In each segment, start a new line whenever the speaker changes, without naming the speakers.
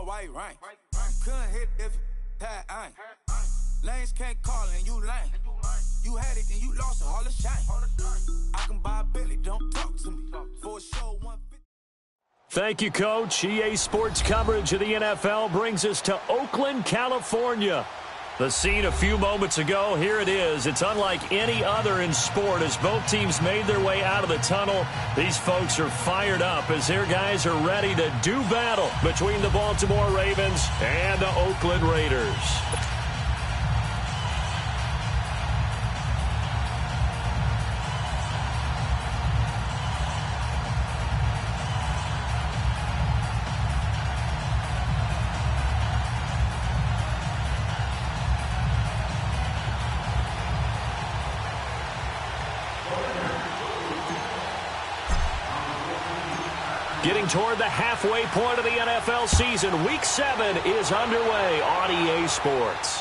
why you rank. Couldn't hit if you had ain't. Lanes can't call and you lame. You had it and you lost it, all the shame. I can buy a Billy, don't talk to me. For a show, 150.
Thank you, Coach. EA Sports coverage of the NFL brings us to Oakland, California. The scene a few moments ago, here it is. It's unlike any other in sport as both teams made their way out of the tunnel. These folks are fired up as their guys are ready to do battle between the Baltimore Ravens and the Oakland Raiders. Getting toward the halfway point of the NFL season, Week 7 is underway on EA Sports.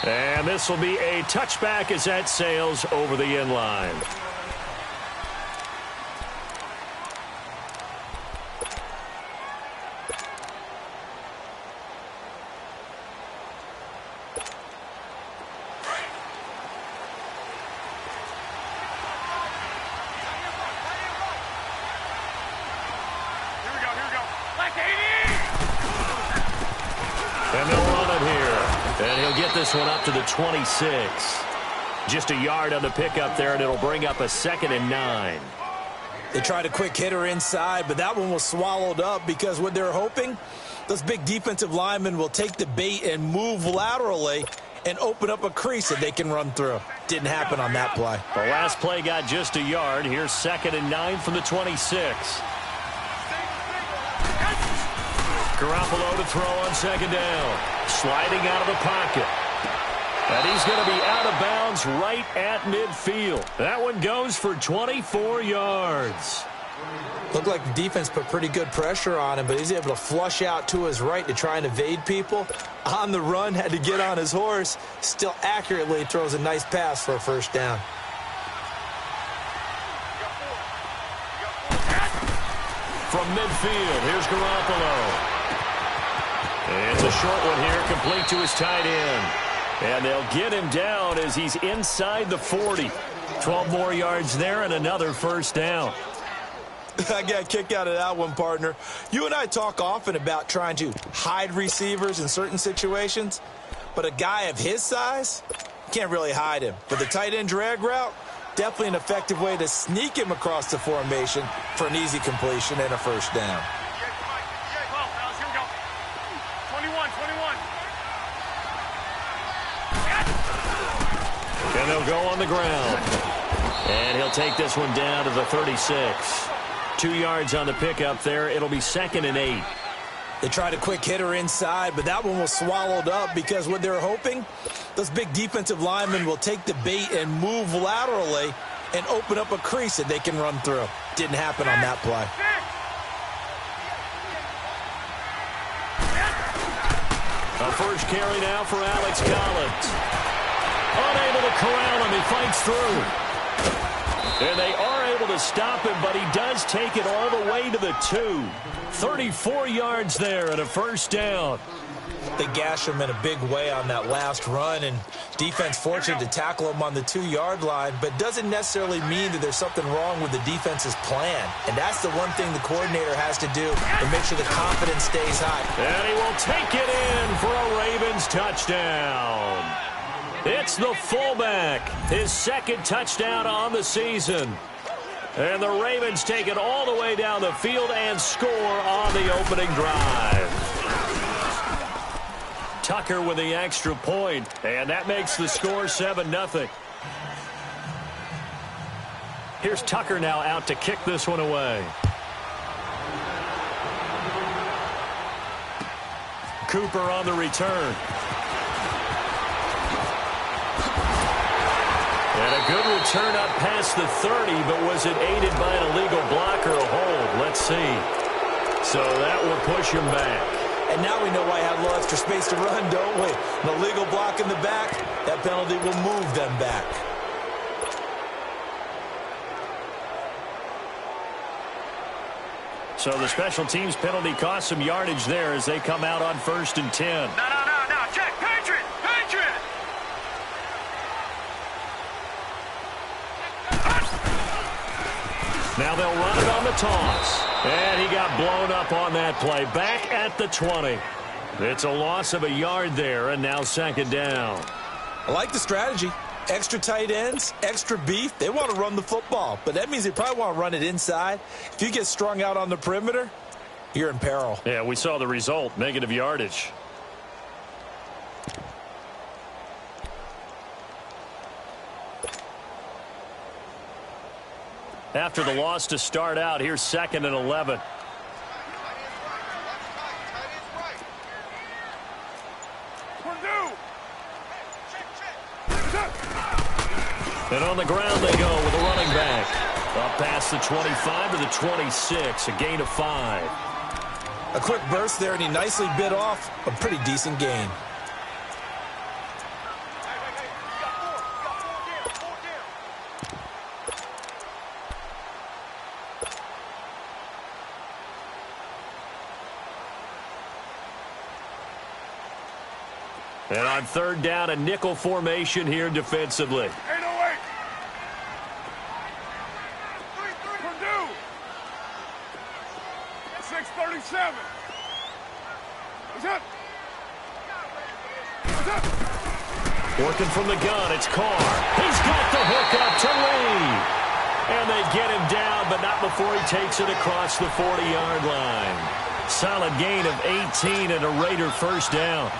And this will be a touchback as that sails over the end line. And they'll run it here. And he'll get this one up to the 26. Just a yard on the pickup there, and it'll bring up a 2nd and 9.
They tried a quick hitter inside, but that one was swallowed up because what they're hoping, those big defensive linemen will take the bait and move laterally and open up a crease that they can run through. Didn't happen on that play.
The last play got just a yard. Here's 2nd and 9 from the 26. Garoppolo to throw on 2nd down. Sliding out of the pocket. And he's going to be out of bounds right at midfield. That one goes for 24 yards.
Looked like the defense put pretty good pressure on him, but he's able to flush out to his right to try and evade people. On the run, had to get on his horse. Still accurately throws a nice pass for a 1st down.
From midfield, here's Garoppolo. It's a short one here, complete to his tight end. And they'll get him down as he's inside the 40. 12 more yards there and another 1st down.
I got a kick out of that one, partner. You and I talk often about trying to hide receivers in certain situations, but a guy of his size, can't really hide him. But the tight end drag route, definitely an effective way to sneak him across the formation for an easy completion and a 1st down.
And they'll go on the ground. And he'll take this one down to the 36. 2 yards on the pickup there. It'll be 2nd and 8.
They tried a quick hitter inside, but that one was swallowed up because what they're hoping, those big defensive linemen will take the bait and move laterally and open up a crease that they can run through. Didn't happen on that play.
A first carry now for Alex Collins. Unable to corral him, he fights through. And they are able to stop him, but he does take it all the way to the 2. 34 yards there and a 1st down.
They gash him in a big way on that last run, and defense fortunate to tackle him on the 2-yard line, but doesn't necessarily mean that there's something wrong with the defense's plan. And that's the one thing the coordinator has to do to make sure the confidence stays high.
And he will take it in for a Ravens touchdown. It's the fullback, his 2nd touchdown on the season. And the Ravens take it all the way down the field and score on the opening drive. Tucker with the extra point, and that makes the score 7-0. Here's Tucker now out to kick this one away. Cooper on the return. And a good return up past the 30, but was it aided by an illegal block or a hold? Let's see. So that will push him back.
And now we know why I have a little extra space to run, don't we? An illegal block in the back, that penalty will move them back.
So the special teams penalty cost some yardage there as they come out on 1st and 10.
No. Check. Patriot.
Now they'll run it on the toss. And he got blown up on that play. Back at the 20. It's a loss of a yard there, and now 2nd down.
I like the strategy. Extra tight ends, extra beef. They want to run the football, but that means they probably want to run it inside. If you get strung out on the perimeter, you're in peril.
Yeah, we saw the result, negative yardage. After the loss to start out, here's 2nd and 11. And on the ground they go with a running back. Up past the 25 to the 26, a gain of 5.
A quick burst there, and he nicely bit off a pretty decent gain.
And on 3rd down, a nickel formation here defensively.
808. Purdue. 637.
Working from the gun, it's Carr. He's got the hook up to Lee. And they get him down, but not before he takes it across the 40-yard line. Solid gain of 18 and a Raider 1st down.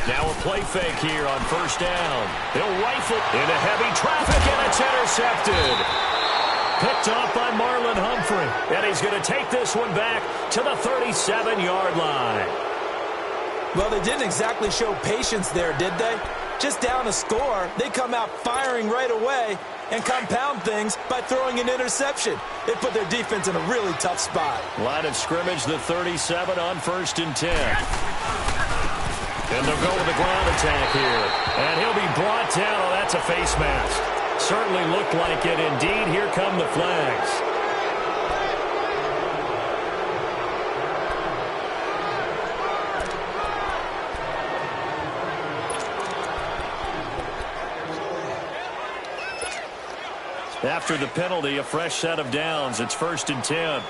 Now a play fake here on 1st down. He'll rifle into heavy traffic, and it's intercepted. Picked off by Marlon Humphrey. And he's going to take this one back to the 37-yard line.
Well, they didn't exactly show patience there, did they? Just down a score, they come out firing right away and compound things by throwing an interception. They put their defense in a really tough spot.
Line of scrimmage, the 37 on 1st and 10. And they'll go with the ground attack here. And he'll be brought down. Oh, that's a face mask. Certainly looked like it. Indeed, here come the flags. After the penalty, a fresh set of downs. It's 1st and 10.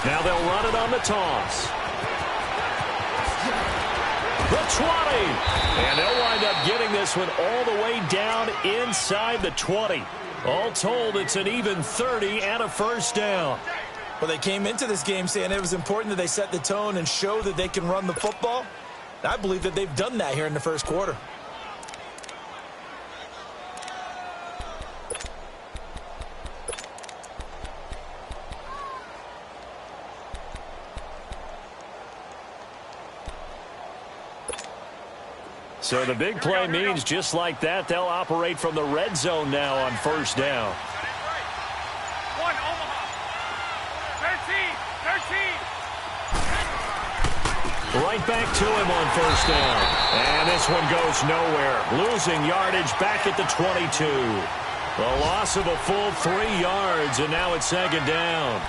Now they'll run it on the toss. The 20. And they'll wind up getting this one all the way down inside the 20. All told, it's an even 30 and a 1st down.
Well, they came into this game saying it was important that they set the tone and show that they can run the football. I believe that they've done that here in the 1st quarter.
So the big play means just like that, they'll operate from the red zone now on 1st down.
One, Omaha. 13.
Right back to him on 1st down. And this one goes nowhere. Losing yardage back at the 22. A loss of a full 3 yards, and now it's 2nd down.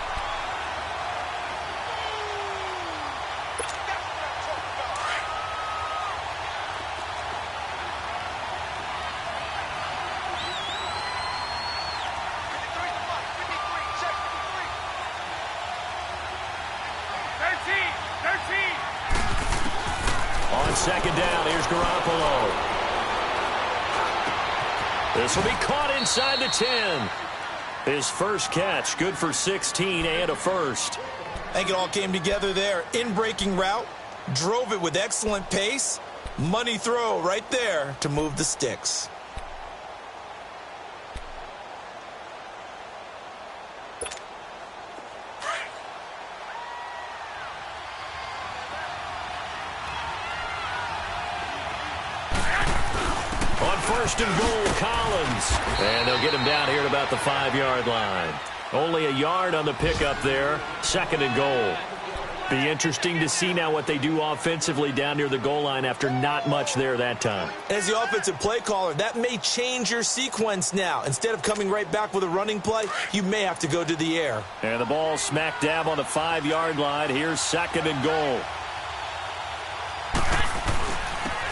On 2nd down, here's Garoppolo. This will be caught inside the 10. His first catch, good for 16 and a 1st.
I think it all came together there. In-breaking route, drove it with excellent pace. Money throw right there to move the sticks.
first and goal, Collins. And they'll get him down here at about the 5-yard line. Only a yard on the pickup there. Second and goal. Be interesting to see now what they do offensively down near the goal line after not much there that time.
As the offensive play caller, that may change your sequence now. Instead of coming right back with a running play, you may have to go to the air.
And the ball smack dab on the 5-yard line. Here's second and goal.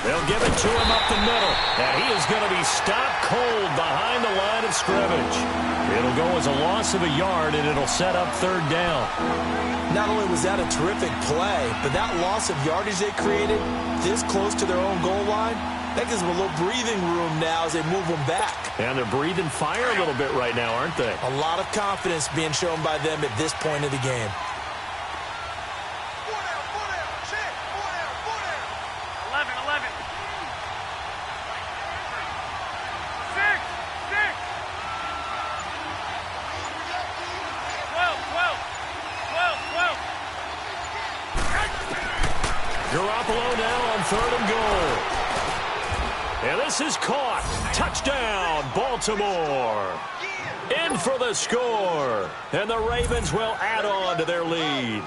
They'll give it to him up the middle. And he is going to be stopped cold behind the line of scrimmage. It'll go as a loss of a yard, and it'll set up third down.
Not only was that a terrific play, but that loss of yardage they created this close to their own goal line, that gives them a little breathing room now as they move them back.
And they're breathing fire a little bit right now, aren't they?
A lot of confidence being shown by them at this point of the game.
11. 12.
Garoppolo now on third and goal. And this is caught. Touchdown, Baltimore. In for the score. And the Ravens will add on to their lead.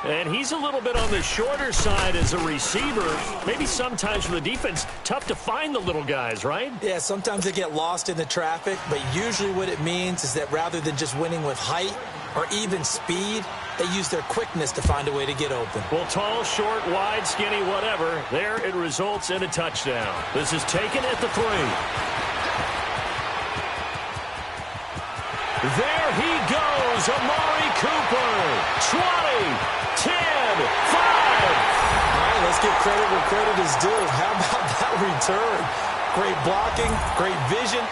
And he's a little bit on the shorter side as a receiver. Maybe sometimes for the defense, tough to find the little guys, right?
Yeah, sometimes they get lost in the traffic, but usually what it means is that rather than just winning with height or even speed, they use their quickness to find a way to get open.
Well, tall, short, wide, skinny, whatever, there it results in a touchdown. This is taken at the 3. There he goes, Amari Cooper. 20, 10, 5.
All right, let's give credit where credit is due. How about that return? Great blocking, great vision,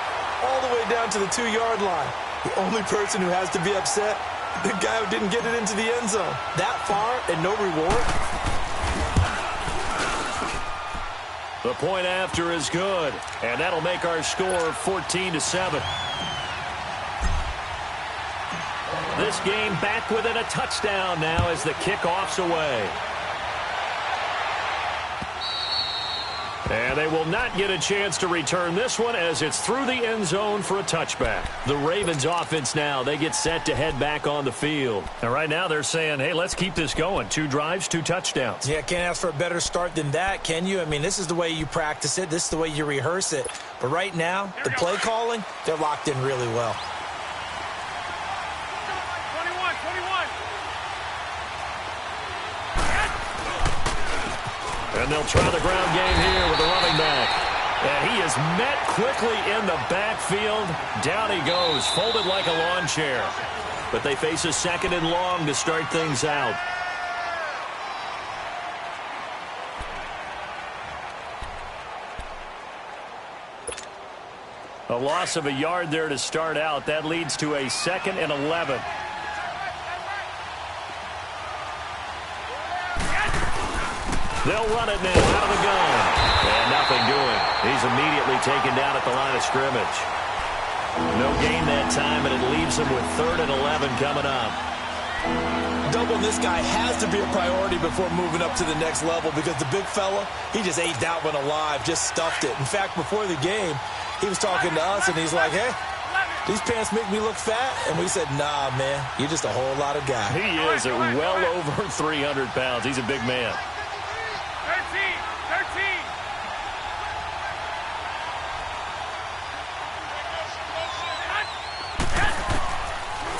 all the way down to the 2-yard line. The only person who has to be upset, the guy who didn't get it into the end zone. That far and no reward.
The point after is good, and that'll make our score 14-7. This game back within a touchdown now as the kickoff's away. And they will not get a chance to return this one as it's through the end zone for a touchback. The Ravens offense now, they get set to head back on the field. And right now they're saying, hey, let's keep this going. 2 drives, 2 touchdowns.
Yeah, can't ask for a better start than that, can you? I mean, this is the way you practice it. This is the way you rehearse it. But right now, the play calling, they're locked in really well.
21.
And they'll try the ground game here with the running back. And he is met quickly in the backfield. Down he goes, folded like a lawn chair. But they face a second and long to start things out. A loss of a yard there to start out. That leads to a 2nd and 11. They'll run it now out of the gun. And nothing doing. He's immediately taken down at the line of scrimmage. No gain that time, and it leaves him with 3rd and 11 coming up.
Doubling this guy has to be a priority before moving up to the next level because the big fella, he just ate that one alive, just stuffed it. In fact, before the game, he was talking to us, and he's like, hey, these pants make me look fat. And we said, nah, man, you're just a whole lot of guy.
He is at well over 300 pounds. He's a big man.
13.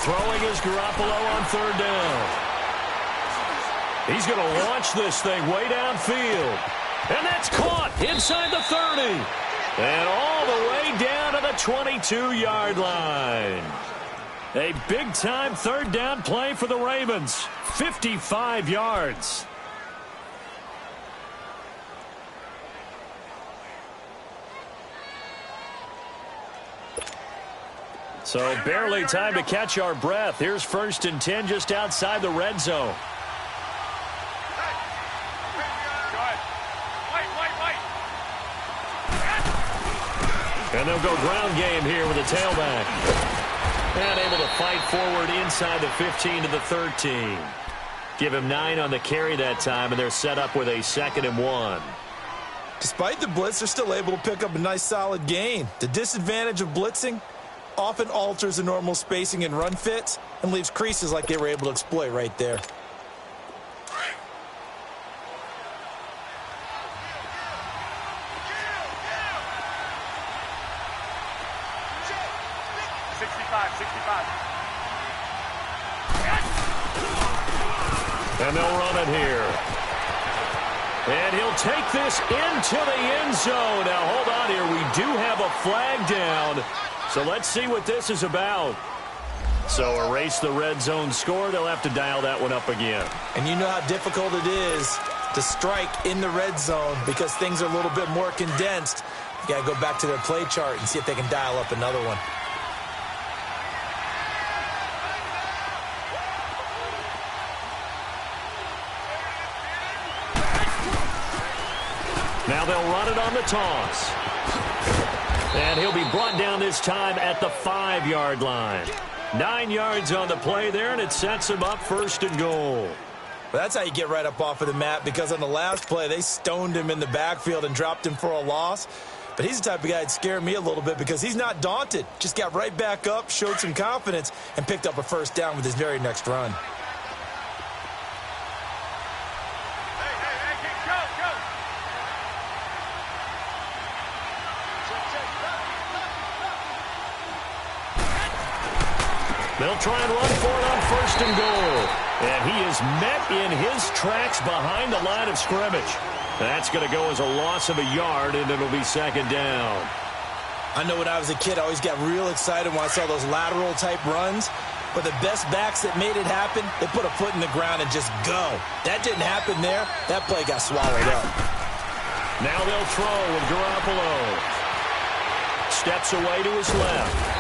Throwing is Garoppolo on 3rd down. He's going to launch this thing way downfield. And that's caught inside the 30. And all the way down to the 22-yard line. A big-time 3rd down play for the Ravens. 55 yards. So barely time to catch our breath. Here's 1st and 10 just outside the red zone. And they'll go ground game here with a tailback. And able to fight forward inside the 15 to the 13. Give him 9 on the carry that time, and they're set up with a 2nd and 1.
Despite the blitz, they're still able to pick up a nice solid gain. The disadvantage of blitzing often alters the normal spacing and run fits and leaves creases like they were able to exploit right there.
And they'll run it here. And he'll take this into the end zone. Now, hold on here. We do have a flag down. So let's see what this is about. So erase the red zone score. They'll have to dial that one up again.
And you know how difficult it is to strike in the red zone because things are a little bit more condensed. You got to go back to their play chart and see if they can dial up another one.
Now they'll run it on the toss. And he'll be brought down this time at the 5-yard line. 9 yards on the play there, and it sets him up 1st and goal.
Well, that's how you get right up off of the mat, because on the last play, they stoned him in the backfield and dropped him for a loss. But he's the type of guy that'd scare me a little bit because he's not daunted. Just got right back up, showed some confidence, and picked up a 1st down with his very next run.
They'll try and run for it on 1st and goal. And he is met in his tracks behind the line of scrimmage. That's going to go as a loss of a yard, and it'll be 2nd down.
I know when I was a kid, I always got real excited when I saw those lateral-type runs. But the best backs that made it happen, they put a foot in the ground and just go. That didn't happen there. That play got swallowed up.
Now they'll throw with Garoppolo. Steps away to his left.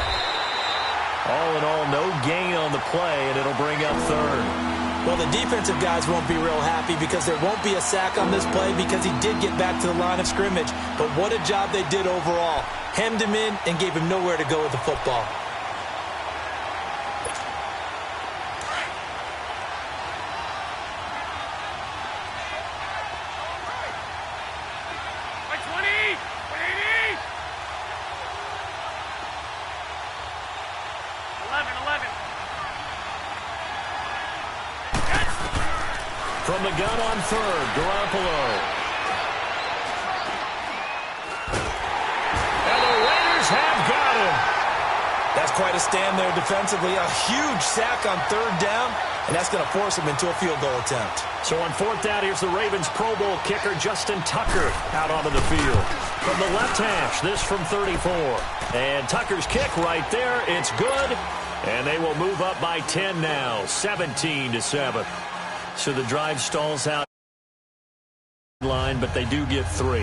All in all, no gain on the play, and it'll bring up 3rd.
Well, the defensive guys won't be real happy because there won't be a sack on this play because he did get back to the line of scrimmage. But what a job they did overall. Hemmed him in and gave him nowhere to go with the football.
From the gun on 3rd, Garoppolo. And the Raiders have got him.
That's quite a stand there defensively. A huge sack on 3rd down, and that's going to force him into a field goal attempt.
So on 4th down, here's the Ravens Pro Bowl kicker, Justin Tucker, out onto the field. From the left hash, this from 34. And Tucker's kick right there. It's good. And they will move up by 10 now, 17-7. So the drive stalls out line, but they do get 3.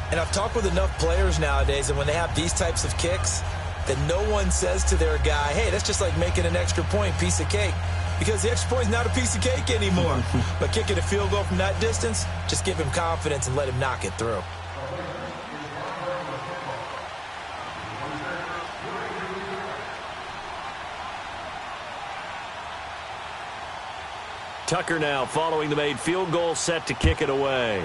And I've talked with enough players nowadays, and when they have these types of kicks, that no one says to their guy, hey, that's just like making an extra point, piece of cake. Because the extra point is not a piece of cake anymore. But kicking a field goal from that distance, just give him confidence and let him knock it through.
Tucker now following the made field goal, set to kick it away.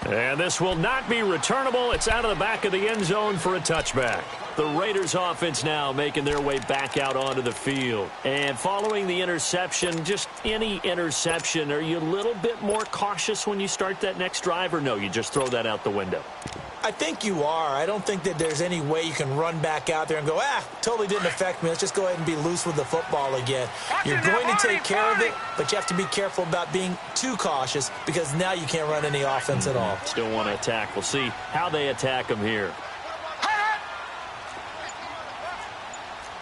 And this will not be returnable. It's out of the back of the end zone for a touchback. The Raiders offense now making their way back out onto the field. And following the interception, just any interception, are you a little bit more cautious when you start that next drive, or no, you just throw that out the window?
I think you are. I don't think that there's any way you can run back out there and go, totally didn't affect me. Let's just go ahead and be loose with the football again. You're going to take care of it, but you have to be careful about being too cautious because now you can't run any offense at all.
Still want to attack. We'll see how they attack him here.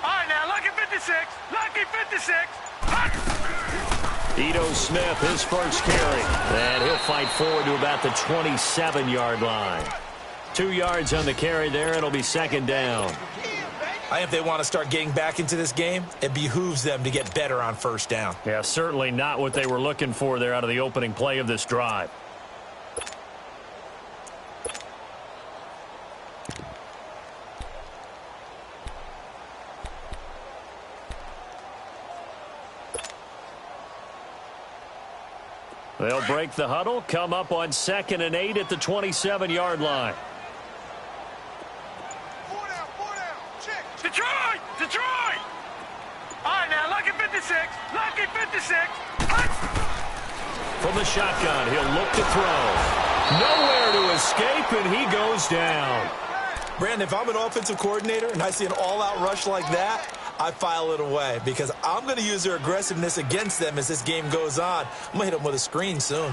All right, now, lucky 56. Lucky 56.
Ito Smith, his first carry. And he'll fight forward to about the 27-yard line. 2 yards on the carry there. It'll be 2nd down.
I think if they want to start getting back into this game, it behooves them to get better on 1st down.
Yeah, certainly not what they were looking for there out of the opening play of this drive. They'll break the huddle, come up on 2nd and 8 at the 27-yard line.
Detroit! Detroit! All right, now, lucky 56. Lucky 56.
From the shotgun, he'll look to throw. Nowhere to escape, and he goes down.
Brandon, if I'm an offensive coordinator and I see an all-out rush like that, I file it away because I'm going to use their aggressiveness against them as this game goes on. I'm going to hit them with a screen soon.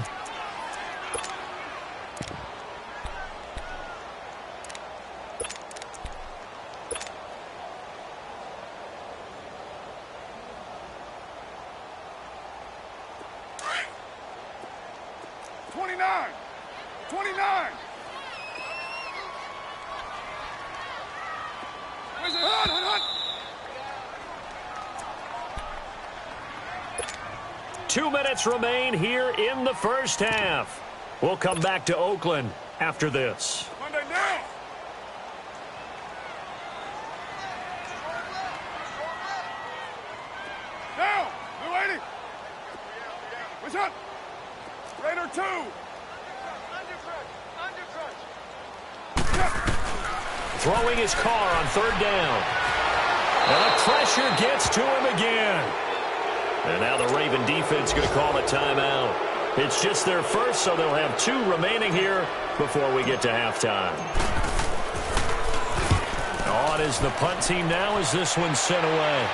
Remain here in the first half. We'll come back to Oakland after this.
Monday down. Down. Blue 80. What's up? Raider 2.
Throwing his car on 3rd down. And the pressure gets to him again. And now the Raven defense going to call a timeout. It's just their first, so they'll have 2 remaining here before we get to halftime. On is the punt team now as this one's sent away.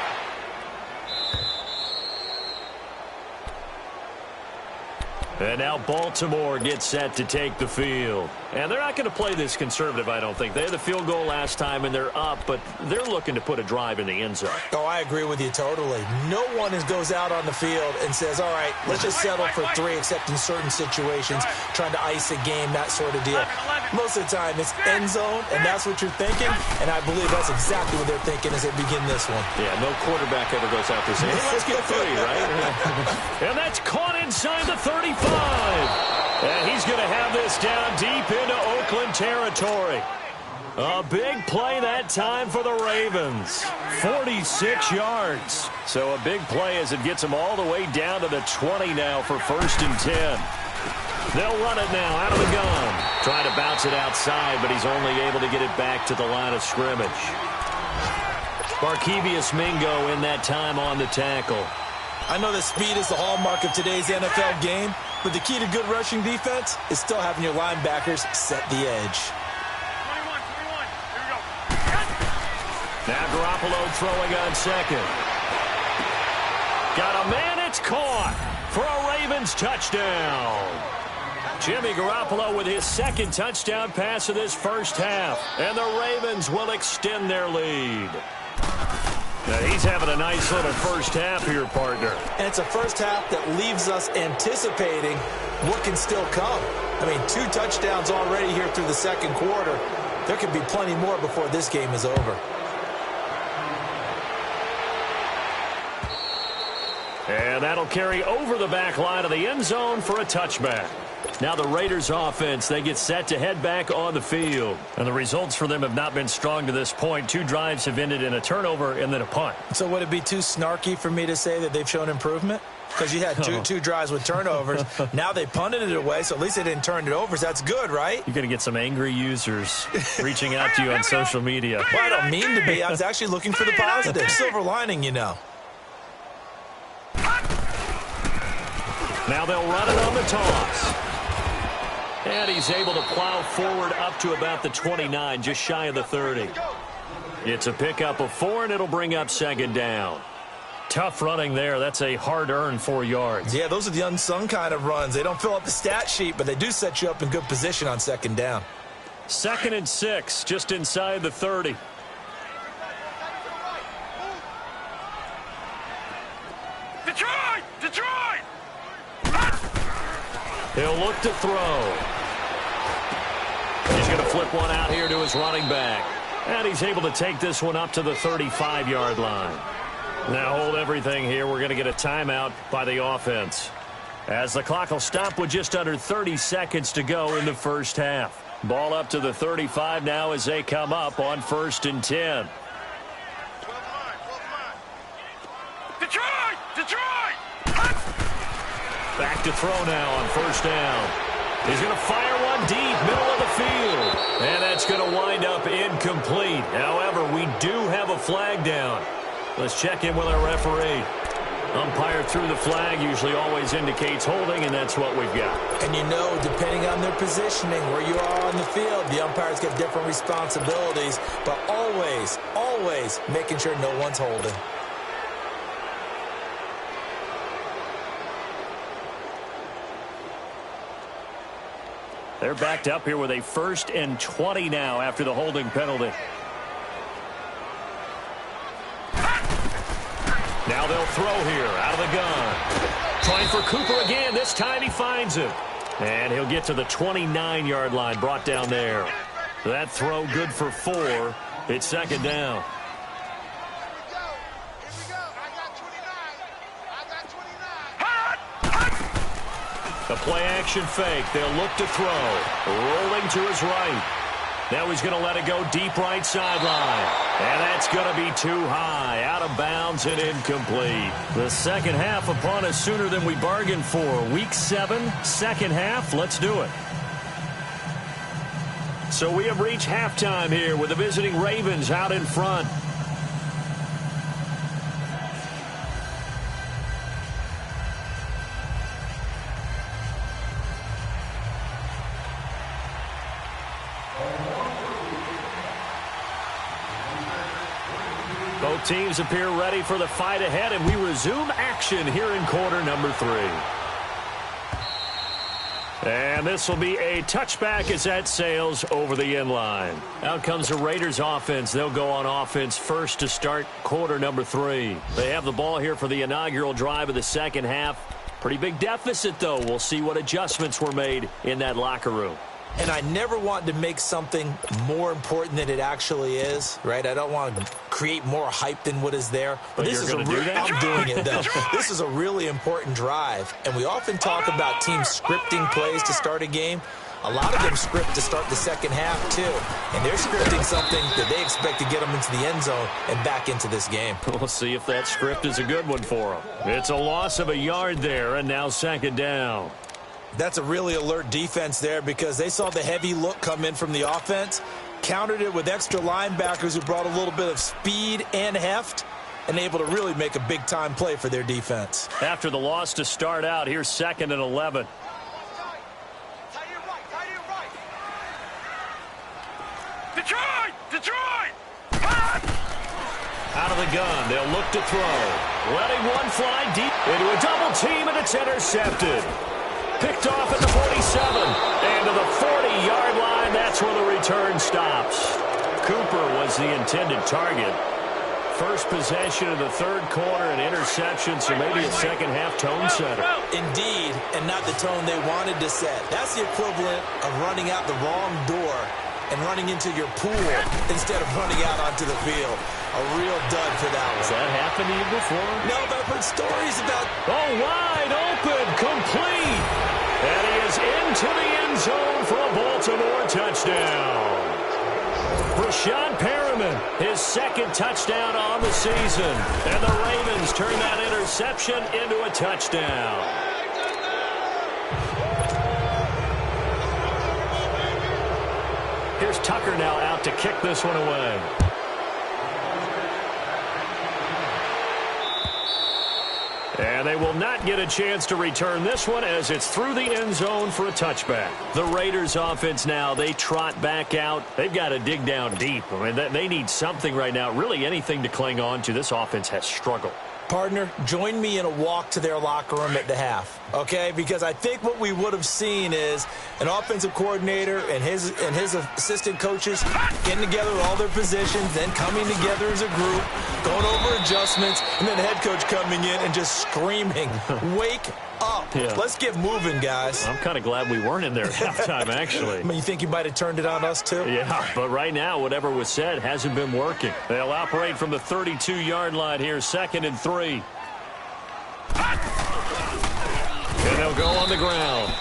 And now Baltimore gets set to take the field. And they're not going to play this conservative, I don't think. They had the field goal last time, and they're up, but they're looking to put a drive in the end zone.
Oh, I agree with you totally. No one goes out on the field and says, all right, let's just settle for 3, except in certain situations, trying to ice a game, that sort of deal. Most of the time, it's end zone, and that's what you're thinking, and I believe that's exactly what they're thinking as they begin this one.
Yeah, no quarterback ever goes out there saying, hey, let's get 3, right? And that's caught inside the 35. And he's going to have this down deep into Oakland territory. A big play that time for the Ravens. 46 yards. So a big play as it gets them all the way down to the 20 now for 1st and 10. They'll run it now out of the gun. Trying to bounce it outside, but he's only able to get it back to the line of scrimmage. Barkevious Mingo in that time on the tackle.
I know that speed is the hallmark of today's NFL game, but the key to good rushing defense is still having your linebackers set the edge.
21. Here we go.
Now Garoppolo throwing on 2nd. Got a man, it's caught for a Ravens touchdown. Jimmy Garoppolo with his 2nd touchdown pass of this first half. And the Ravens will extend their lead. Now he's having a nice little first half here, partner.
And it's a first half that leaves us anticipating what can still come. I mean, 2 touchdowns already here through the 2nd quarter. There could be plenty more before this game is over.
And that'll carry over the back line of the end zone for a touchback. Now the Raiders offense, they get set to head back on the field. And the results for them have not been strong to this point. 2 drives have ended in a turnover and then a punt.
So would it be too snarky for me to say that they've shown improvement? Because you had two drives with turnovers. Now they punted it away, so at least they didn't turn it over. So that's good, right?
You're going to get some angry users reaching out to you on social media.
Well, I don't mean to be. I was actually looking for the positive. Silver lining, you know.
Now they'll run it on the toss. And he's able to plow forward up to about the 29, just shy of the 30. It's a pickup of 4, and it'll bring up 2nd down. Tough running there. That's a hard-earned 4 yards.
Yeah, those are the unsung kind of runs. They don't fill up the stat sheet, but they do set you up in good position on 2nd down.
2nd and 6, just inside the 30.
Detroit! Detroit!
He'll look to throw. He's going to flip one out here to his running back. And he's able to take this one up to the 35-yard line. Now hold everything here. We're going to get a timeout by the offense, as the clock will stop with just under 30 seconds to go in the first half. Ball up to the 35 now as they come up on 1st and 10.
Detroit! Detroit!
Back to throw now on first down. He's going to fire one deep, middle of the field. And that's going to wind up incomplete. However, we do have a flag down. Let's check in with our referee. Umpire threw the flag, usually always indicates holding, and that's what we've got.
And you know, depending on their positioning, where you are on the field, the umpires get different responsibilities, but always, always making sure no one's holding.
They're backed up here with a 1st and 20 now after the holding penalty. Now they'll throw here out of the gun. Trying for Cooper again. This time he finds him. And he'll get to the 29-yard line, brought down there. That throw good for 4. It's second down. A play-action fake. They'll look to throw. Rolling to his right. Now he's going to let it go deep right sideline. And that's going to be too high. Out of bounds and incomplete. The second half upon us sooner than we bargained for. Week 7, second half. Let's do it. So we have reached halftime here with the visiting Ravens out in front. Both teams appear ready for the fight ahead, and we resume action here in quarter number 3. And this will be a touchback as that sails over the end line. Out comes the Raiders offense. They'll go on offense first to start quarter number 3. They have the ball here for the inaugural drive of the second half. Pretty big deficit, though. We'll see what adjustments were made in that locker room.
And I never want to make something more important than it actually is, right? I don't want to create more hype than what is there. But this is I'm doing it, though. This is a really important drive. And we often talk about teams scripting plays to start a game. A lot of them script to start the second half, too. And they're scripting something that they expect to get them into the end zone and back into this game.
We'll see if that script is a good one for them. It's a loss of a yard there, and now second down.
That's a really alert defense there because they saw the heavy look come in from the offense, countered it with extra linebackers who brought a little bit of speed and heft, and able to really make a big-time play for their defense.
After the loss to start out, here's 2nd and 11.
Detroit! Detroit!
Out of the gun, they'll look to throw. Letting one fly deep into a double team, and it's intercepted. Picked off at the 47. And to the 40-yard line, that's where the return stops. Cooper was the intended target. First possession of the third quarter, an interception, so maybe a second-half tone setter.
Indeed, and not the tone they wanted to set. That's the equivalent of running out the wrong door and running into your pool instead of running out onto the field. A real dud for that one.
Has that happened to you before?
No, but I've heard stories about...
Oh, wide open, complete. And he is into the end zone for a Baltimore touchdown. Brashad Perriman, his 2nd touchdown on the season. And the Ravens turn that interception into a touchdown. Here's Tucker now out to kick this one away. And they will not get a chance to return this one as it's through the end zone for a touchback. The Raiders offense now, they trot back out. They've got to dig down deep. I mean, they need something right now, really anything to cling on to. This offense has struggled.
Partner, join me in a walk to their locker room at the half, okay? Because I think what we would have seen is an offensive coordinator and his assistant coaches getting together with all their positions, then coming together as a group, going over adjustments, and then the head coach coming in and just screaming, wake up. Yeah. Let's get moving, guys.
I'm kind of glad we weren't in there at halftime, actually.
I mean, you think you might have turned it on us, too?
Yeah, but right now, whatever was said hasn't been working. They'll operate from the 32-yard line here, 2nd and 3. And they'll go on the ground.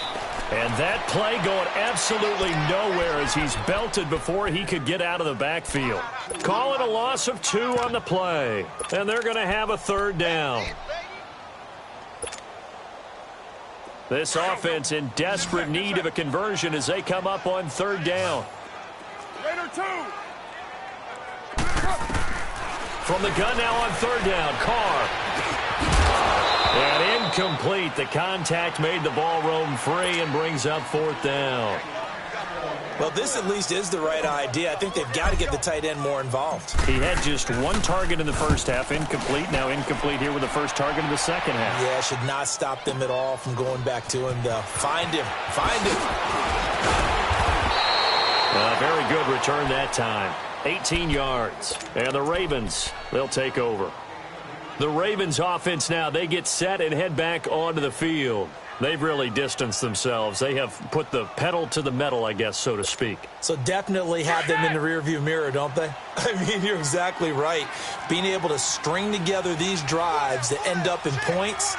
And that play going absolutely nowhere as he's belted before he could get out of the backfield. Call it a loss of 2 on the play. And they're going to have a 3rd down. This offense in desperate need of a conversion as they come up on third down.
Raider 2.
From the gun now on third down, Carr. And incomplete. The contact made the ball roam free and brings up fourth down.
Well, this at least is the right idea. I think they've got to get the tight end more involved.
He had just one target in the first half, incomplete. Now incomplete here with the first target in the second half.
Yeah, should not stop them at all from going back to him, though. Find him. Find him.
Very good return that time. 18 yards. And the Ravens, they'll take over. The Ravens offense now, they get set and head back onto the field. They've really distanced themselves. They have put the pedal to the metal, I guess, so to speak.
So definitely have them in the rearview mirror, don't they? I mean, you're exactly right. Being able to string together these drives that end up in points,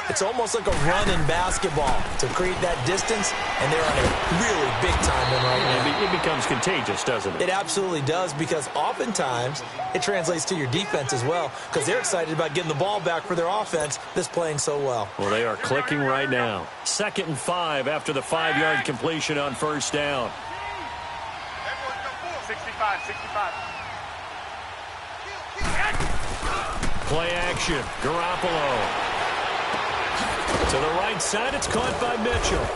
it's almost like a run in basketball to create that distance, and they're on a really big-time one right now.
It becomes contagious, doesn't it?
It absolutely does, because oftentimes it translates to your defense as well, because they're excited about getting the ball back for their offense that's playing so well.
Well, they are clicking right now. 2nd and 5 after the 5-yard completion on first down.
65, 65.
Play action. Garoppolo. To the right side, it's caught by Mitchell.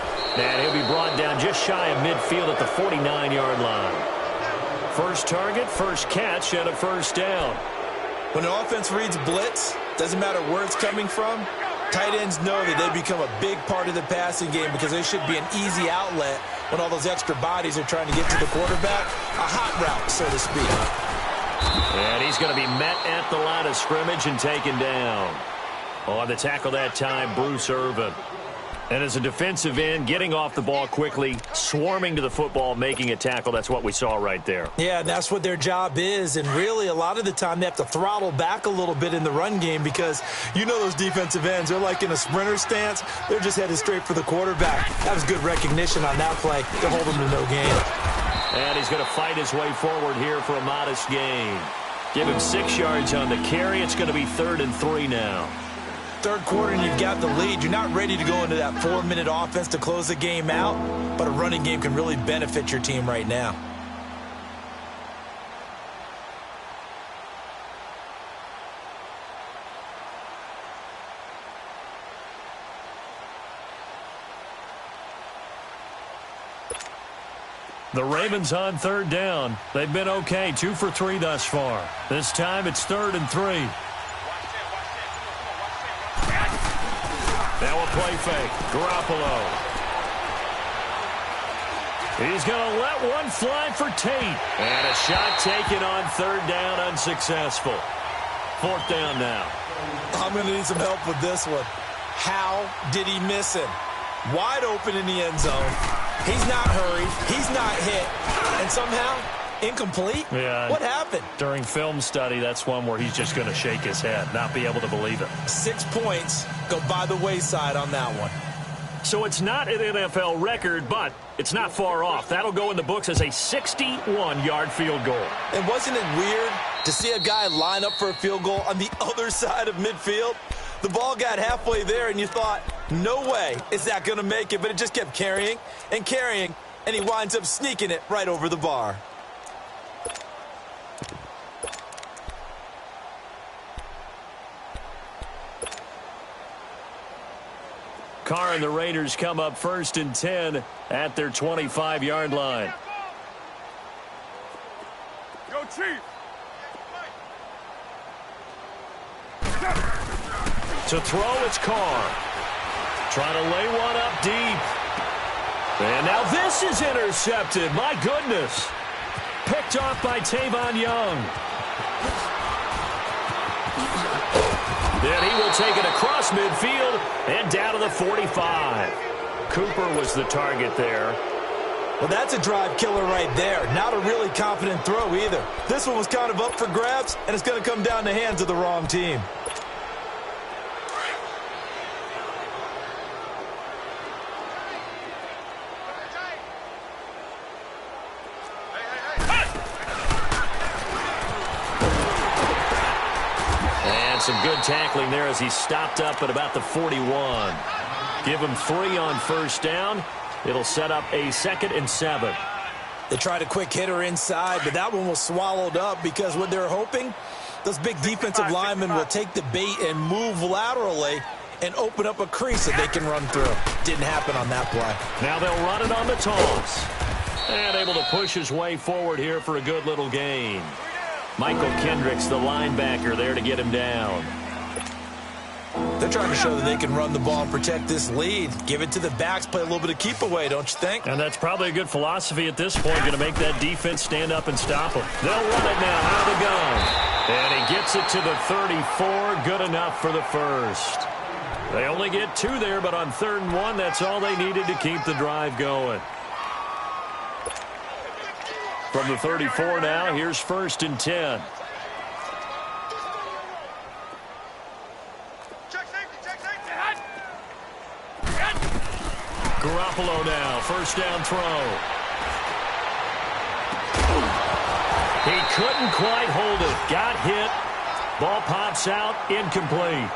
And he'll be brought down just shy of midfield at the 49-yard line. First target, first catch, and a first down.
When an offense reads blitz, doesn't matter where it's coming from, tight ends know that they become a big part of the passing game because they should be an easy outlet when all those extra bodies are trying to get to the quarterback. A hot route, so to speak.
And he's going to be met at the line of scrimmage and taken down. On the tackle that time, Bruce Irvin. And as a defensive end, getting off the ball quickly, swarming to the football, making a tackle, that's what we saw right there.
Yeah, that's what their job is. And really, a lot of the time, they have to throttle back a little bit in the run game because you know those defensive ends, they're like in a sprinter stance. They're just headed straight for the quarterback. That was good recognition on that play to hold them to no gain.
And he's going to fight his way forward here for a modest gain. Give him 6 yards on the carry. It's going to be 3rd and 3 now.
Third quarter and you've got the lead. You're not ready to go into that 4-minute offense to close the game out, but a running game can really benefit your team right now.
The Ravens on third down. They've been okay, 2 for 3 thus far. This time it's 3rd and 3. Now a play fake. Garoppolo. He's going to let one fly for Tate. And a shot taken on third down, unsuccessful. 4th down now.
I'm going to need some help with this one. How did he miss him? Wide open in the end zone. He's not hurried. He's not hit. And somehow, incomplete?
Yeah.
What happened?
During film study, that's one where he's just going to shake his head, not be able to believe it.
6 points go by the wayside on that one.
So it's not an NFL record, but it's not far off. That'll go in the books as a 61-yard field goal.
And wasn't it weird to see a guy line up for a field goal on the other side of midfield? The ball got halfway there, and you thought, no way is that going to make it, but it just kept carrying and carrying, and he winds up sneaking it right over the bar.
Carr and the Raiders come up 1st and 10 at their 25-yard line.
Go, Chief.
To throw, it's Carr. Trying to lay one up deep. And now this is intercepted. My goodness. Picked off by Tavon Young. Then he will take it across midfield and down to the 45. Cooper was the target there.
Well, that's a drive killer right there. Not a really confident throw either. This one was kind of up for grabs, and it's going to come down the hands of the wrong team.
Some good tackling there as he stopped up at about the 41. Give him 3 on first down. It'll set up a 2nd and 7.
They tried a quick hitter inside, but that one was swallowed up because what they're hoping, those big defensive linemen will take the bait and move laterally and open up a crease that they can run through. Didn't happen on that play.
Now they'll run it on the toss. And able to push his way forward here for a good little gain. Michael Kendricks, the linebacker, there to get him down.
They're trying to show that they can run the ball and protect this lead. Give it to the backs, play a little bit of keep away, don't you think?
And that's probably a good philosophy at this point, going to make that defense stand up and stop them. They'll run it now out of the gun. And he gets it to the 34, good enough for the first. They only get 2 there, but on 3rd and 1, that's all they needed to keep the drive going. From the 34 now, here's 1st and 10. Garoppolo now, 1st down throw. He couldn't quite hold it. Got hit. Ball pops out, incomplete.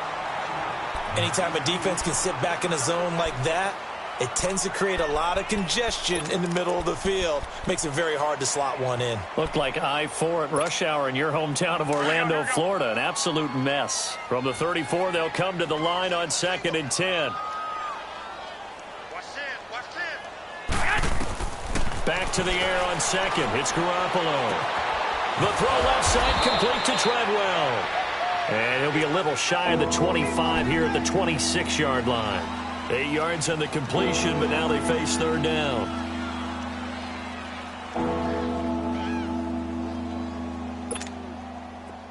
Anytime a defense can sit back in a zone like that, it tends to create a lot of congestion in the middle of the field. Makes it very hard to slot one in.
Looked like I-4 at rush hour in your hometown of Orlando, Florida. An absolute mess. From the 34, they'll come to the line on 2nd and 10. Back to the air on 2nd. It's Garoppolo. The throw left side complete to Treadwell. And he'll be a little shy of the 25 here at the 26-yard line. 8 yards on the completion, but now they face 3rd down.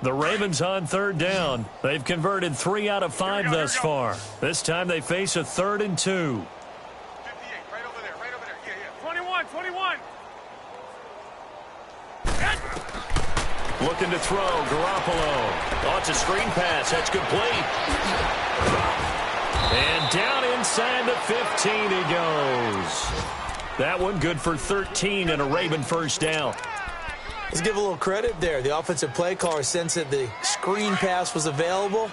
The Ravens on 3rd down. They've converted 3 out of 5 thus far. This time they face a 3rd and 2.
58, right over there. Yeah. 21.
Looking to throw, Garoppolo. Oh, it's a screen pass. That's complete. And down inside the 15 he goes. That one good for 13 and a Raven 1st down.
Let's give a little credit there. The offensive play caller sensed that the screen pass was available.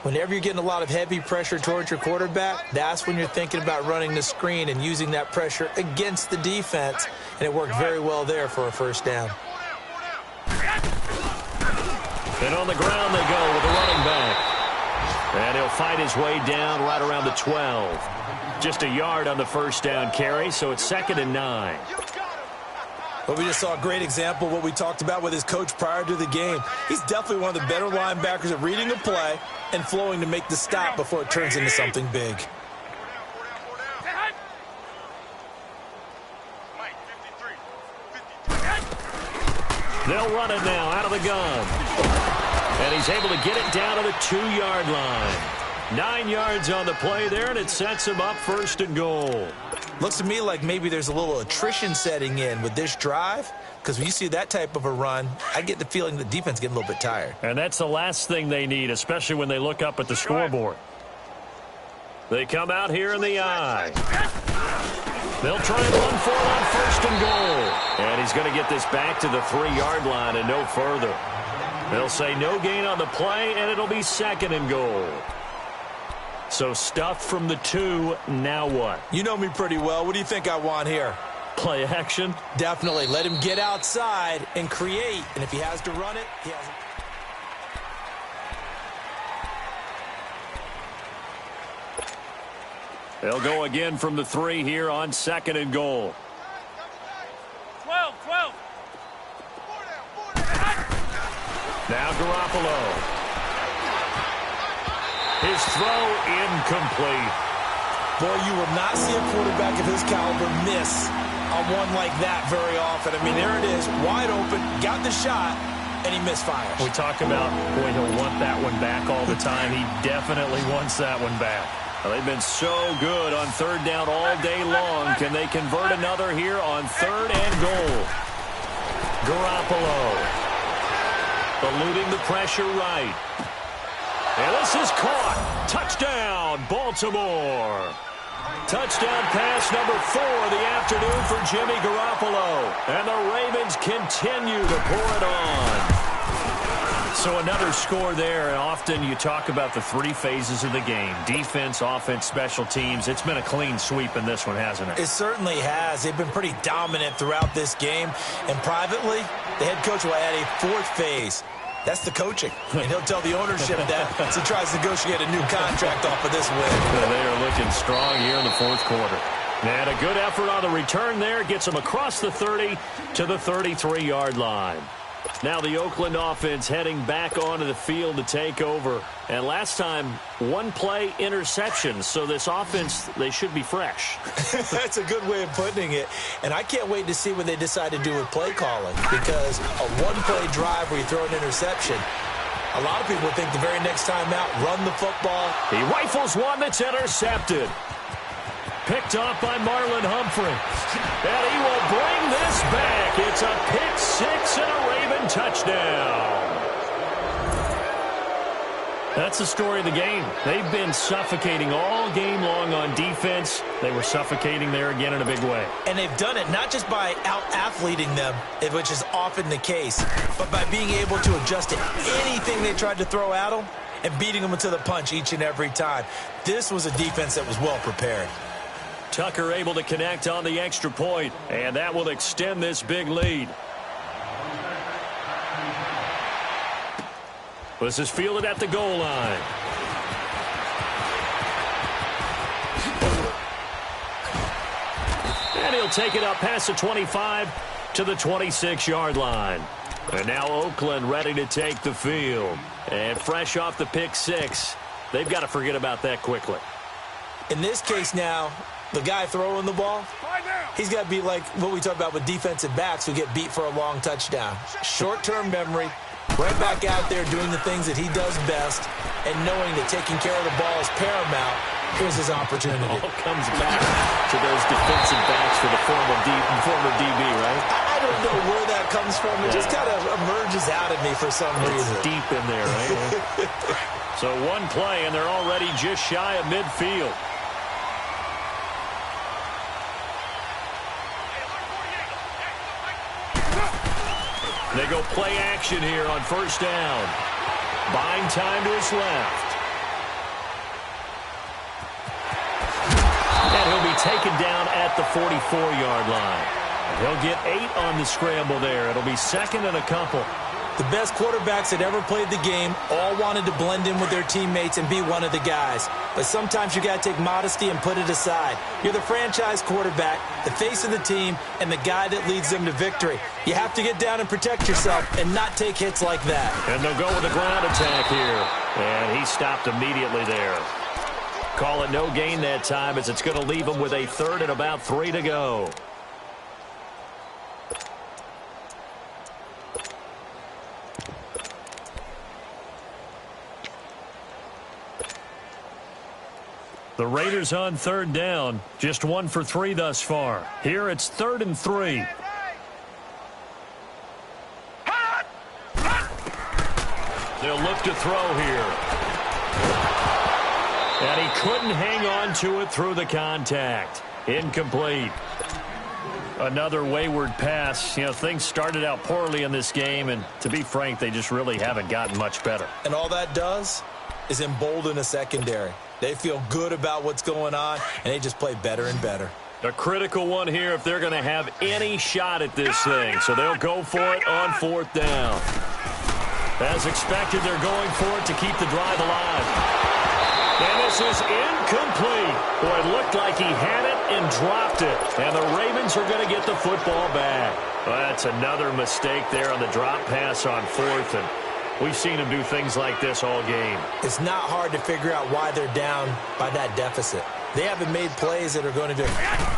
Whenever you're getting a lot of heavy pressure towards your quarterback, that's when you're thinking about running the screen and using that pressure against the defense. And it worked very well there for a 1st down.
And on the ground they go with the running back. And he'll fight his way down right around the 12. Just a yard on the 1st down carry, so it's 2nd and 9.
Well, we just saw a great example of what we talked about with his coach prior to the game. He's definitely one of the better linebackers at reading a play and flowing to make the stop before it turns into something big.
They'll run it now out of the gun. And he's able to get it down to the 2-yard line. 9 yards on the play there, and it sets him up 1st and goal.
Looks to me like maybe there's a little attrition setting in with this drive, because when you see that type of a run, I get the feeling the defense getting a little bit tired.
And that's the last thing they need, especially when they look up at the scoreboard. They come out here in the eye. They'll try and run for it on 1st and goal. And he's going to get this back to the 3-yard line and no further. They'll say no gain on the play, and it'll be 2nd and goal. So stuff from the 2, now what?
You know me pretty well. What do you think I want here?
Play action?
Definitely. Let him get outside and create. And if he has to run it, he has it.
They'll go again from the 3 here on 2nd and goal.
12.
Now Garoppolo. His throw incomplete.
Boy, you will not see a quarterback of his caliber miss on one like that very often. I mean, there it is, wide open, got the shot, and he misfires.
We talk about, boy, he'll want that one back all the time. He definitely wants that one back. Well, they've been so good on 3rd down all day long. Can they convert another here on 3rd and goal? Garoppolo eluding the pressure right. And this is caught. Touchdown, Baltimore. Touchdown pass number 4 of the afternoon for Jimmy Garoppolo. And the Ravens continue to pour it on. So another score there, and often you talk about the three phases of the game. Defense, offense, special teams. It's been a clean sweep in this one, hasn't it?
It certainly has. They've been pretty dominant throughout this game. And privately, the head coach will add a fourth phase. That's the coaching. And he'll tell the ownership that as he tries to negotiate a new contract off of this win.
They are looking strong here in the fourth quarter. And a good effort on the return there. Gets them across the 30 to the 33-yard line. Now the Oakland offense heading back onto the field to take over. And last time, one-play interception. So this offense, they should be fresh.
That's a good way of putting it. And I can't wait to see what they decide to do with play calling. Because a one-play drive where you throw an interception, a lot of people think the very next time out, run the football.
He rifles one that's intercepted. Picked off by Marlon Humphrey. And he will bring this back. It's a pick six and a Raven touchdown. That's the story of the game. They've been suffocating all game long on defense. They were suffocating there again in a big way.
And they've done it not just by out-athleting them, which is often the case, but by being able to adjust to anything they tried to throw at them and beating them to the punch each and every time. This was a defense that was well prepared.
Tucker able to connect on the extra point, and that will extend this big lead. This is fielded at the goal line. And he'll take it up past the 25 to the 26-yard line. And now Oakland ready to take the field. And fresh off the pick six, they've got to forget about that quickly.
In this case now, the guy throwing the ball, he's got to be like what we talk about with defensive backs who get beat for a long touchdown. Short-term memory, right back out there doing the things that he does best, and knowing that taking care of the ball is paramount. Here's his opportunity.
All comes back to those defensive backs for the former DB, right?
I don't know where that comes from. It just kind of emerges out of me for some reason.
It's deep in there, right? So one play, and they're already just shy of midfield. They go play action here on first down. Buying time to his left. And he'll be taken down at the 44-yard line. He'll get 8 on the scramble there. It'll be second and a couple.
The best quarterbacks that ever played the game all wanted to blend in with their teammates and be one of the guys. But sometimes you got to take modesty and put it aside. You're the franchise quarterback, the face of the team, and the guy that leads them to victory. You have to get down and protect yourself and not take hits like that.
And they'll go with a ground attack here. And he stopped immediately there. Call it no gain that time as it's going to leave him with a third and about 3 to go. The Raiders on third down, just 1 for 3 thus far. Here it's 3rd and 3. They'll look to throw here. And he couldn't hang on to it through the contact. Incomplete. Another wayward pass. You know, things started out poorly in this game, and to be frank, they just really haven't gotten much better.
And all that does is embolden a secondary. They feel good about what's going on, and they just play better and better.
A critical one here if they're going to have any shot at this thing. So they'll go for it on 4th down. As expected, they're going for it to keep the drive alive. And this is incomplete. Boy, it looked like he had it and dropped it. And the Ravens are going to get the football back. Well, that's another mistake there on the drop pass on 4th. And we've seen him do things like this all game.
It's not hard to figure out why they're down by that deficit. They haven't made plays that are going to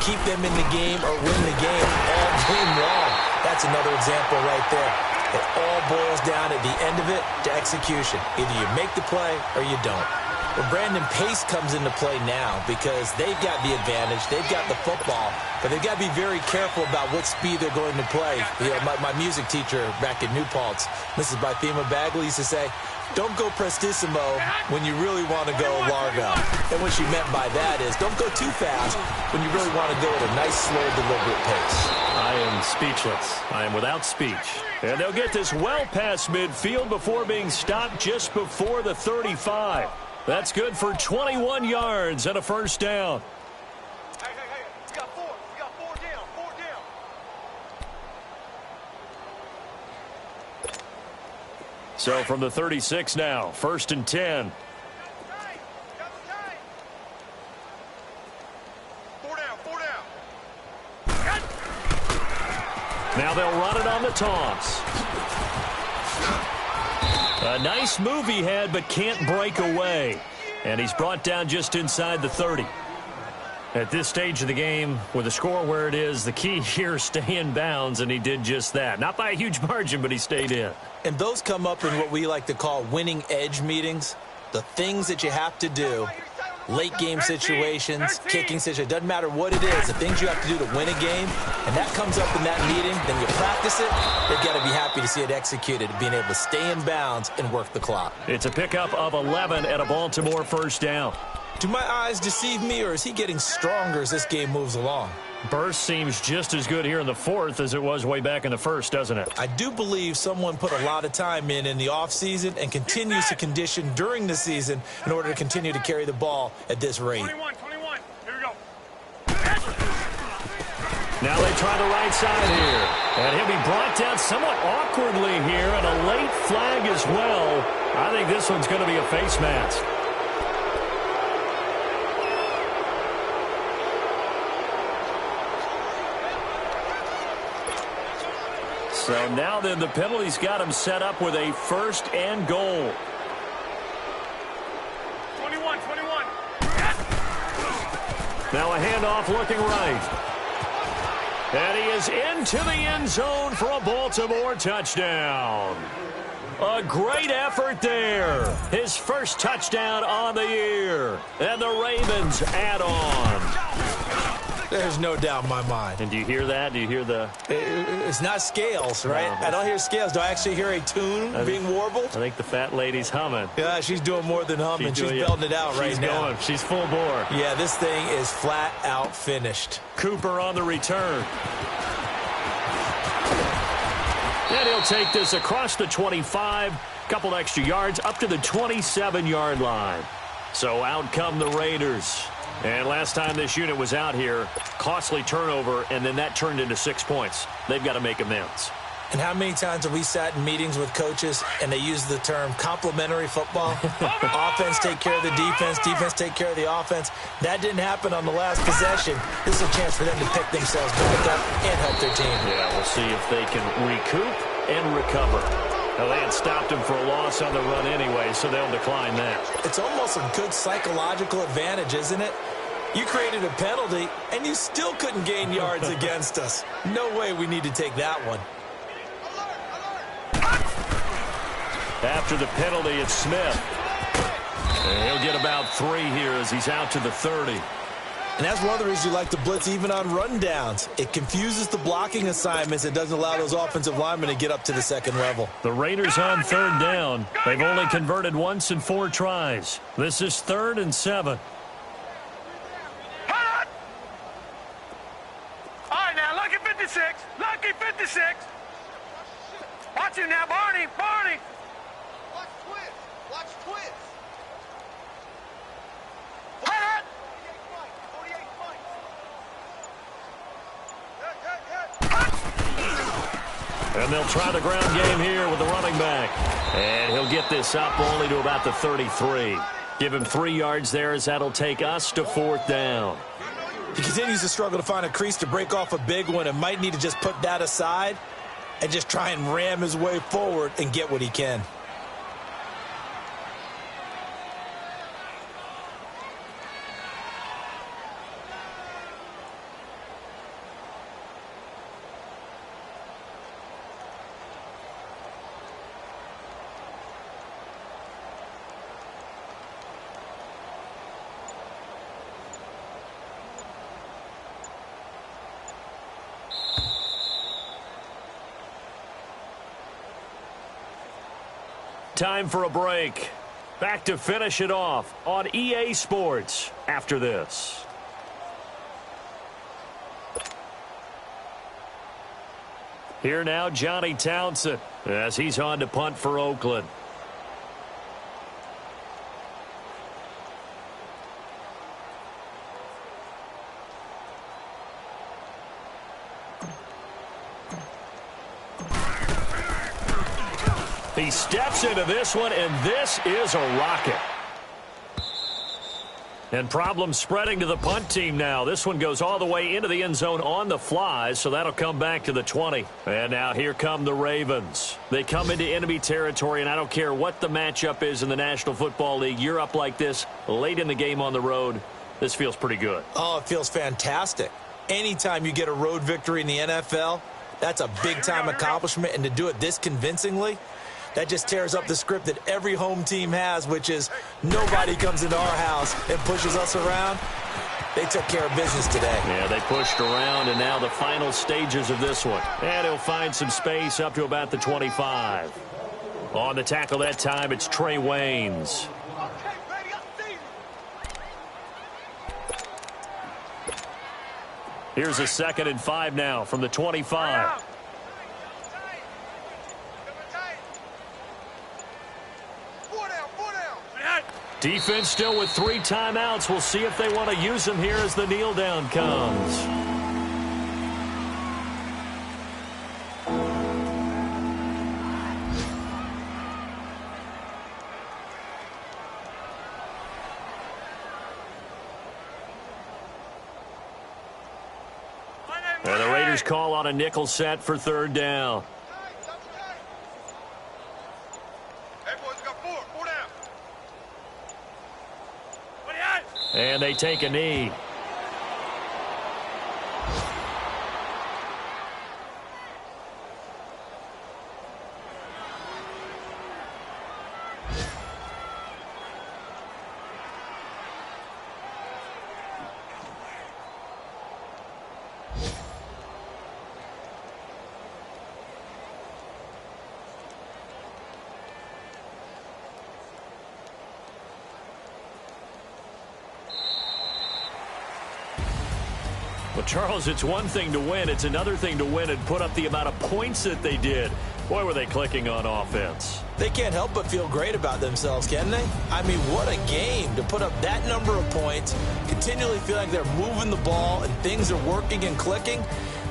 keep them in the game or win the game all game long. That's another example right there. It all boils down at the end of it to execution. Either you make the play or you don't. Well, Brandon, pace comes into play now because they've got the advantage. They've got the football, but they've got to be very careful about what speed they're going to play. You know, my music teacher back in New Paltz, Mrs. Bythema Bagley, used to say, don't go prestissimo when you really want to go largo. And what she meant by that is don't go too fast when you really want to go at a nice, slow, deliberate pace.
I am speechless. I am without speech. And they'll get this well past midfield before being stopped just before the 35. That's good for 21 yards and a first down.
Hey, we got four. We got four down.
So from the 36 now, 1st and 10. Now they'll run it on the toss. A nice move he had, but can't break away. And he's brought down just inside the 30. At this stage of the game, with the score where it is, the key here is stay in bounds, and he did just that. Not by a huge margin, but he stayed in.
And those come up in what we like to call winning edge meetings. The things that you have to do. Late game situations, kicking situations, doesn't matter what it is, the things you have to do to win a game, and that comes up in that meeting, then you practice it, they've got to be happy to see it executed, being able to stay in bounds and work the clock.
It's a pickup of 11 and a Baltimore first down.
Do my eyes deceive me, or is he getting stronger as this game moves along?
Burst seems just as good here in the 4th as it was way back in the 1st, doesn't it?
I do believe someone put a lot of time in the offseason and continues to condition during the season in order to continue to carry the ball at this rate.
21. Here we go.
Now they try the right side here. And he'll be brought down somewhat awkwardly here, and a late flag as well. I think this one's going to be a face mask. So now then the penalty's got him set up with a 1st and goal.
21.
Now a handoff looking right. And he is into the end zone for a Baltimore touchdown. A great effort there. His first touchdown on the year. And the Ravens add on.
There's no doubt in my mind.
And do you hear that? Do you hear the...
It's not scales, right?
No.
I don't hear scales. Do I actually hear a tune being warbled?
I think the fat lady's humming.
Yeah, she's doing more than humming. She's belting it out right now.
She's going. She's full bore.
Yeah, this thing is flat out finished.
Cooper on the return. And he'll take this across the 25. Couple extra yards up to the 27-yard line. So out come the Raiders. And last time this unit was out here, costly turnover, and then that turned into 6 points. They've got to make amends.
And how many times have we sat in meetings with coaches and they use the term complementary football? Offense take care of the defense, defense take care of the offense. That didn't happen on the last possession. This is a chance for them to pick themselves back up and help their team.
Yeah, we'll see if they can recoup and recover. Now, they had stopped him for a loss on the run anyway, so they'll decline that.
It's almost a good psychological advantage, isn't it? You created a penalty, and you still couldn't gain yards against us. No way we need to take that one.
After the penalty, it's Smith. And he'll get about 3 here as he's out to the 30.
And that's one of the reasons you like to blitz even on rundowns. It confuses the blocking assignments. It doesn't allow those offensive linemen to get up to the second level.
The Raiders on 3rd down. They've only converted once in 4 tries. This is 3rd and 7.
All right, now, lucky 56. Lucky 56. Watch him now, Barney.
Watch twist. Watch twist.
Hut!
48 fights.
And they'll try the ground game here with the running back. And he'll get this up only to about the 33. Give him 3 yards there as that'll take us to 4th down.
He continues to struggle to find a crease to break off a big one and might need to just put that aside and just try and ram his way forward and get what he can.
Time for a break. Back to finish it off on EA Sports after this. Here now, Johnny Townsend, as he's on to punt for Oakland. He steps into this one, and this is a rocket. And problems spreading to the punt team now. This one goes all the way into the end zone on the fly, so that'll come back to the 20. And now here come the Ravens. They come into enemy territory, and I don't care what the matchup is in the National Football League. You're up like this late in the game on the road. This feels pretty good.
Oh, it feels fantastic. Anytime you get a road victory in the NFL, that's a big-time accomplishment, and to do it this convincingly, that just tears up the script that every home team has, which is nobody comes into our house and pushes us around. They took care of business today.
Yeah, they pushed around, and now the final stages of this one. And he'll find some space up to about the 25. On the tackle that time, it's Trey Waynes. Here's a 2nd and 5 now from the 25. Defense still with 3 timeouts. We'll see if they want to use them here as the kneel down comes. And the Raiders call on a nickel set for 3rd down. And they take a knee. Well, Charles, it's one thing to win. It's another thing to win and put up the amount of points that they did. Boy, were they clicking on offense.
They can't help but feel great about themselves, can they? I mean, what a game to put up that number of points, continually feel like they're moving the ball and things are working and clicking.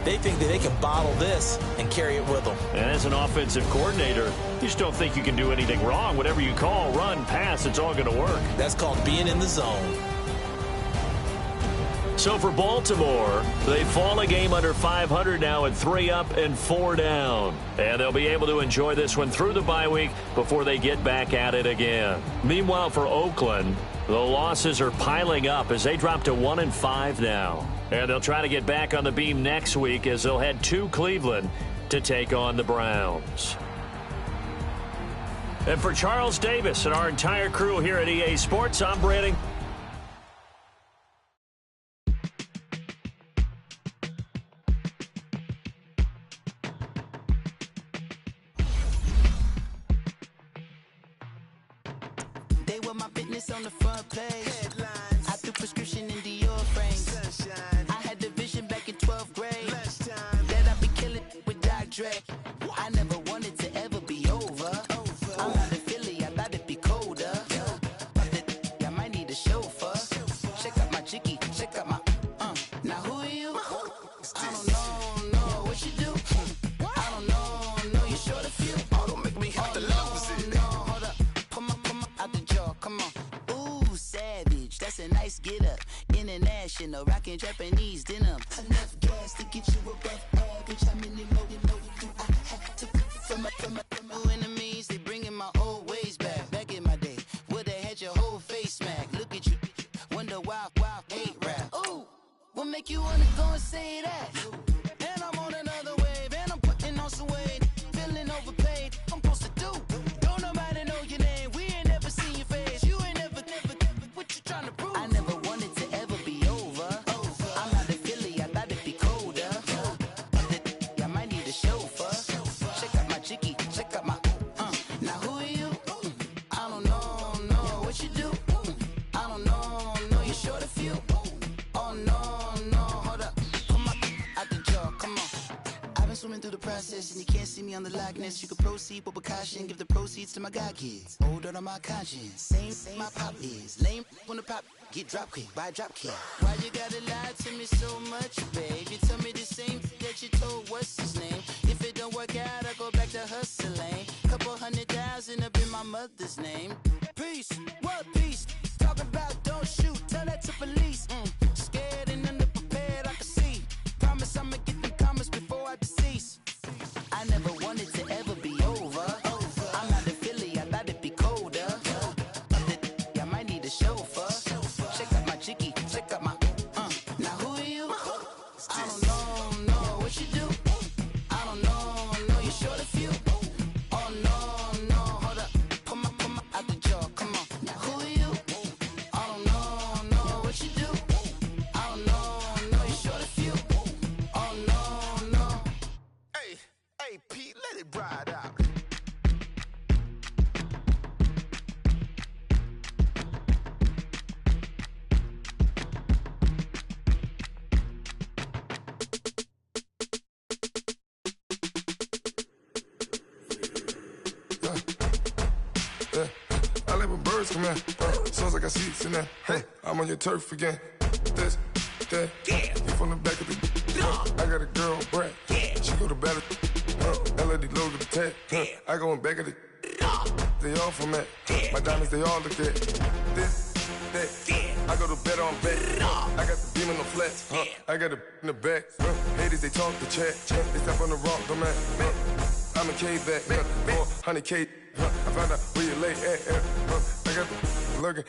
They think that they can bottle this and carry it with them.
And as an offensive coordinator, you just don't think you can do anything wrong. Whatever you call, run, pass, it's all going to work.
That's called being in the zone.
So for Baltimore, they fall a game under 500 now at 3 up and 4 down. And they'll be able to enjoy this one through the bye week before they get back at it again. Meanwhile, for Oakland, the losses are piling up as they drop to 1 and 5 now. And they'll try to get back on the beam next week as they'll head to Cleveland to take on the Browns. And for Charles Davis and our entire crew here at EA Sports, I'm Brandon.
My fitness on the front page. Headlines. I threw prescription in Dior frames. Sunshine. I had the vision back in 12th grade. That I'd be killing with Dr. Dre. I never wanted to ever be over. I'm out of Philly, I thought it'd be colder. I might need a chauffeur. Check out my chicky, check out my Now who are you? I don't know what you do. I don't know you're short a few. Oh, don't make me have to lose it. No, hold up. Come on, out the jaw. Come on. Ooh, savage. That's a nice get up. International, rockin' Japanese denim. Enough gas to get you above average. How many more do I have to from my enemies? They bringing my old ways back. Back in my day, would have had your whole face smacked. Look at you, wonder why hate rap. Ooh, what make you wanna go and say that? And I'm on another wave, and I'm putting on some weight. Feeling overpaid, I'm supposed to do. Don't nobody know your name, we ain't never seen your face. You ain't never, what you trying to prove? I never wanted to ever be over. I'm out of Philly, I thought it'd be colder. I might need a chauffeur. Check out my chicky, check out my Now who are you? I don't know what you do. I don't know you're short a few. Oh no, hold up. Come on, out the jaw, come on. I've been swimming through the process, and you can't see me on the Loch Ness. You can proceed with caution, give the proceeds to my God kids. Hold on my conscience, same my pop is. Lame when the pop get drop kick by drop kick. Why you gotta lie to me so much, babe? You tell me the same that you told what's his name. If it don't work out, I go back to hustling. Couple 100,000 up in my mother's name. Peace, what peace? Talk about don't shoot, tell that to police. Scared and underprepared, I can see. Promise I'ma get them comments before I decease. I never wanted to ever be over. I'm not a Philly, I thought it'd be colder. I might need a chauffeur. Check out my jiggy, check out my now who are you? I don't know what you do. I don't know you're short a few. Oh no, hold up. Pull my out the jaw, come on. Now who are you? I don't know what you do. I don't know you're short a few. Oh no.
Hey, Pete, let it ride out.
I let my birds come in. Sounds like I see seats in there. Hey, I'm on your turf again. This, that, you from the back of the. I got a girl, Brad. She go to battle. LED logo the tag. I go in back of the. They all from that. My diamonds, they all look at. This, that. I go to bed on bed. I got the beam in the flats. I got it in the back. Haters, they talk the chat. They step on the rock, the man. I'm a K-back. 400K. I found out where you lay at. I got the lurking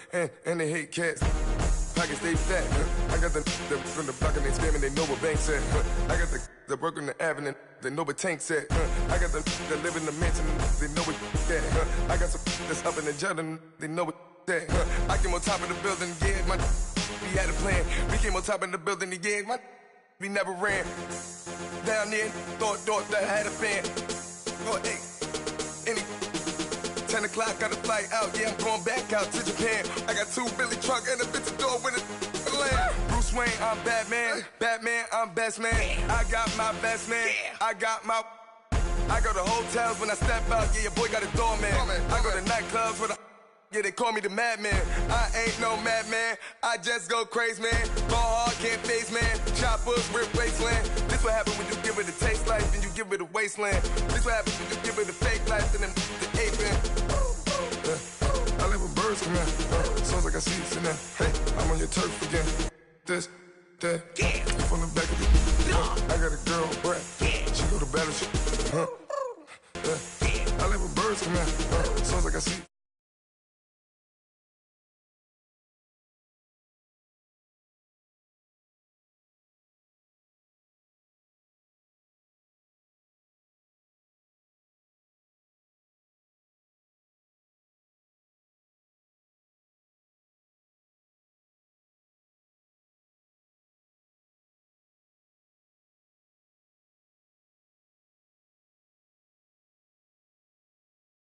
and they hate cats. Pockets stay fat. I got the from the block and they scamming, they know what banks at. I got the work on the avenue, they know what tanks at. I got the live in the mansion, they know what that. I got some that's up in the Jordan, they know what that. I came on top of the building, yeah, my we had a plan. We came on top of the building, yeah, my we never ran. Down there, thought that I had a fan. Oh, hey, any 10 o'clock, got a flight out, yeah, I'm going back out to Japan. I got 2 Billy truck and a bitch door with a land. Bruce Wayne, I'm Batman. Batman, I'm best man. I got my best man. I go to hotels when I step out, yeah, your boy got a doorman. I go to nightclubs with a yeah, they call me the madman. I ain't no madman, I just go crazy, man. Ball hard, can't face, man. Choppers, rip wasteland. This what happen when you give it a taste life and you give it a wasteland. This what happens when you give it a fake life and then the aping. I let my birds come in. Sounds like I see seats in there. Hey, I'm on your turf again. This, that, you from the back of the. I got a girl, Brad. She go to battle. I let my birds come in. Sounds like I see.